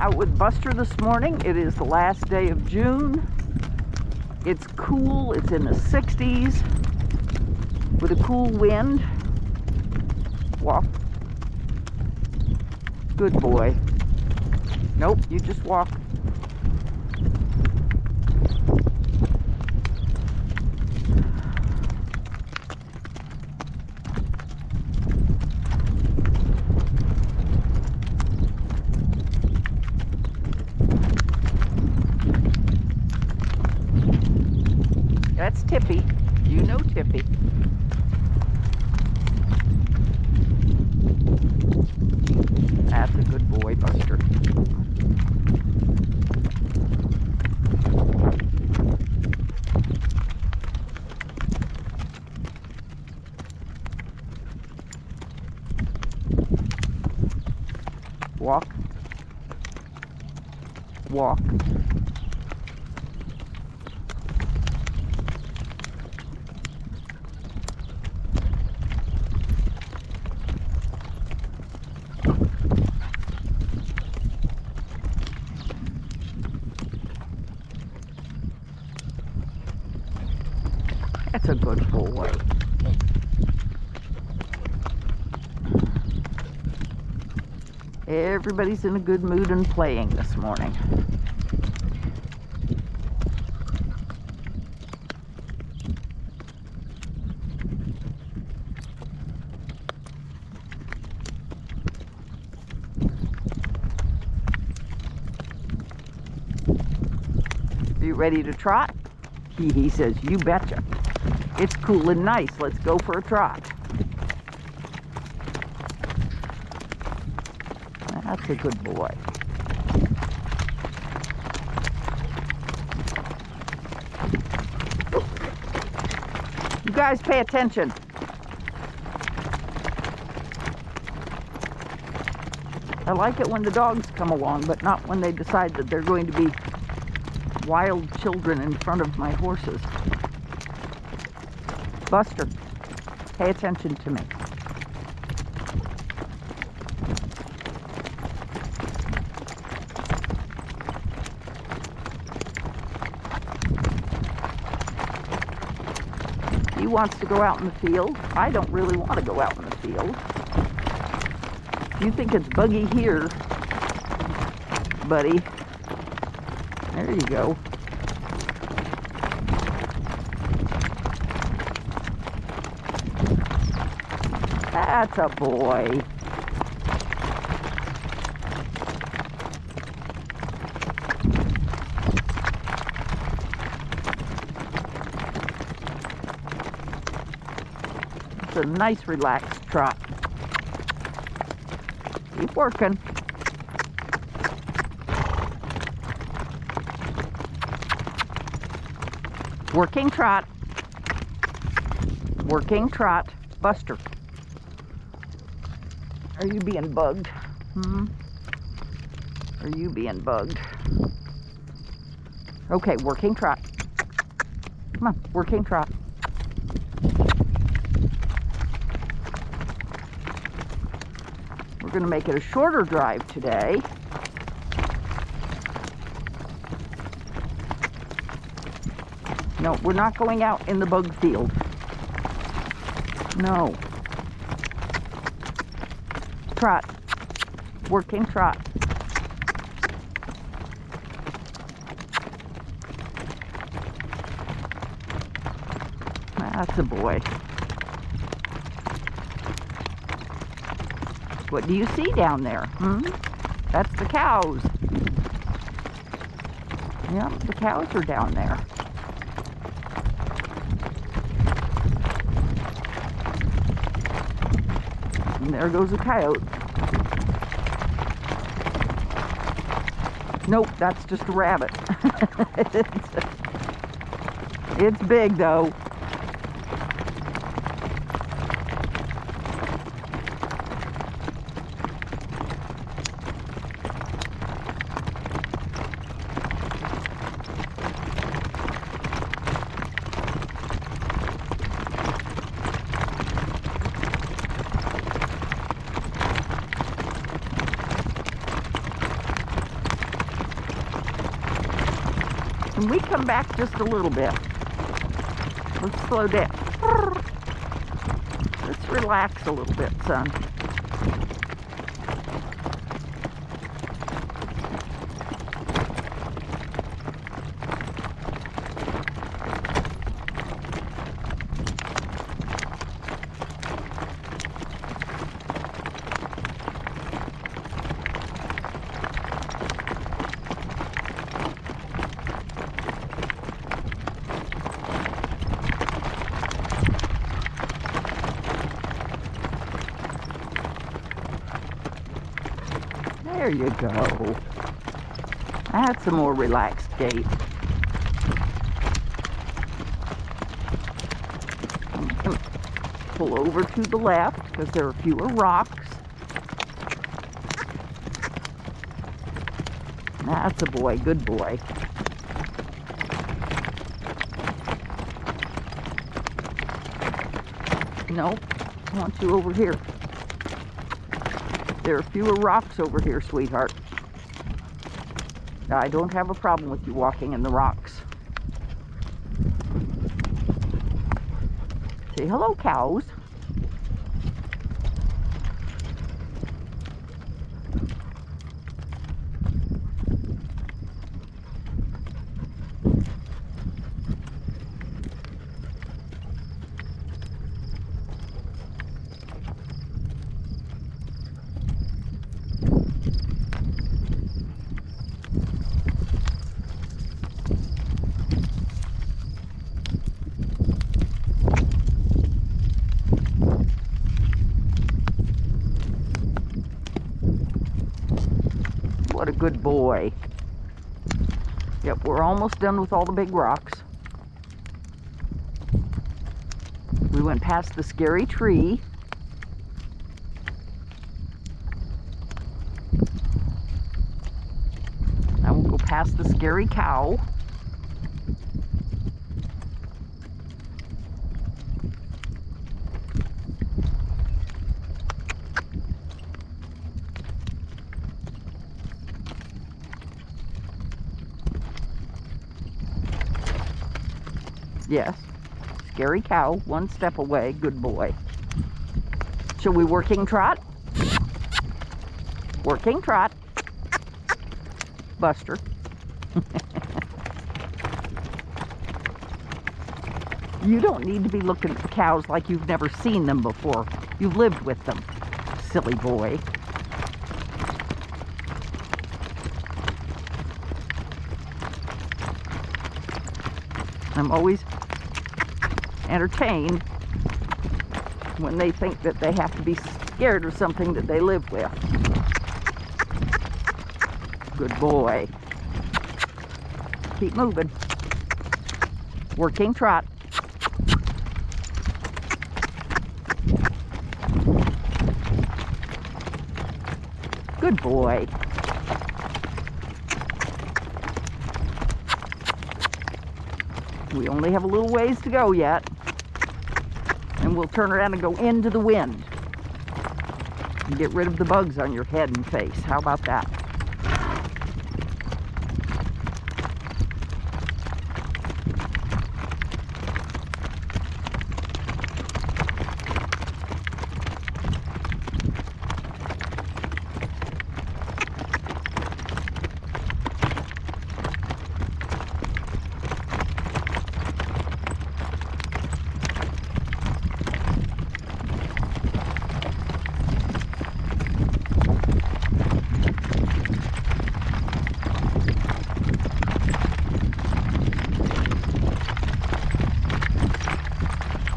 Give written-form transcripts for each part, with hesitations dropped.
Out with Buster this morning. It is the last day of June. It's cool. It's in the 60s with a cool wind. Walk. Good boy. Nope, you just walk. That's Tippy. You know Tippy. That's a good boy, Buster. Walk. Walk. That's a good boy. Everybody's in a good mood and playing this morning. Are you ready to trot? He says, you betcha. It's cool and nice. Let's go for a trot. That's a good boy. You guys pay attention. I like it when the dogs come along, but not when they decide that they're going to be wild children in front of my horses. Buster, pay attention to me. He wants to go out in the field. I don't really want to go out in the field. You think it's buggy here, buddy. There you go. That's a boy. It's a nice relaxed trot. Keep working. Working trot. Working trot. Buster. Are you being bugged? Are you being bugged? Okay, working trot. Come on, working trot. We're going to make it a shorter drive today. No, we're not going out in the bug field. No. Trot. Working trot. That's a boy. What do you see down there? That's the cows. Yep, the cows are down there. And there goes a coyote. Nope, that's just a rabbit. It's big though. And we come back just a little bit. Let's slow down. Let's relax a little bit, son. There you go. That's a more relaxed gait. Pull over to the left because there are fewer rocks. That's a boy, good boy. Nope, I want you over here. There are fewer rocks over here, sweetheart. I don't have a problem with you walking in the rocks. Say hello, cows. What a good boy. Yep, we're almost done with all the big rocks. We went past the scary tree. Now we'll go past the scary cow. Yes, scary cow, one step away, good boy. Shall we working trot? Working trot. Buster. You don't need to be looking at the cows like you've never seen them before. You've lived with them, silly boy. I'm always entertained when they think that they have to be scared of something that they live with. Good boy. Keep moving. Working trot. Good boy. We only have a little ways to go yet. And we'll turn around and go into the wind. And get rid of the bugs on your head and face. How about that?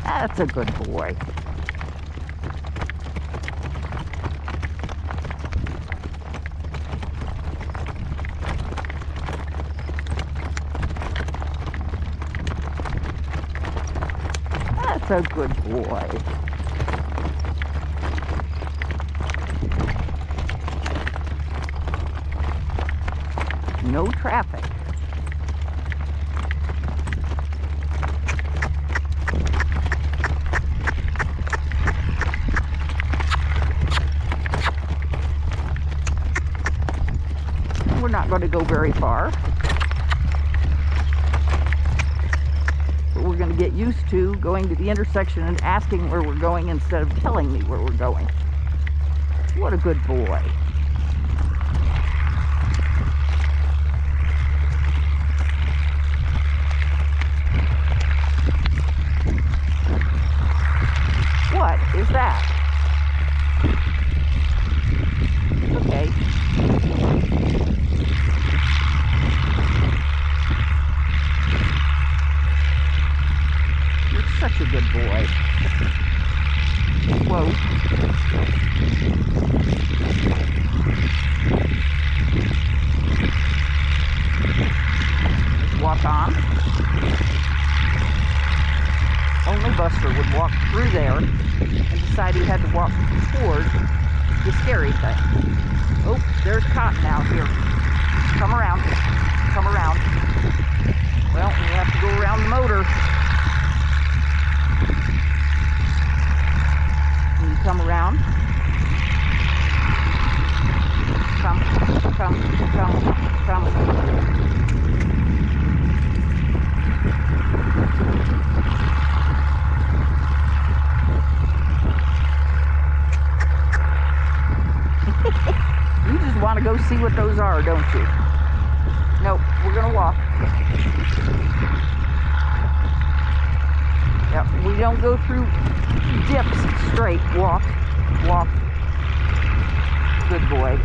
That's a good boy. That's a good boy. No traffic. We're not going to go very far. going to get used to going to the intersection and asking where we're going instead of telling me where we're going. What a good boy. What is that? Okay. You're such a good boy. Whoa. Walk on. Only Buster would walk through there and decide he had to walk toward the scary thing. Oh, there's Cotton out here. Come around. Come around. Well, we have to go around the motor. Can you come around? Come. You just want to go see what those are, don't you? Nope, we're going to walk. Yep, we don't go through dips straight. Walk. Good boy.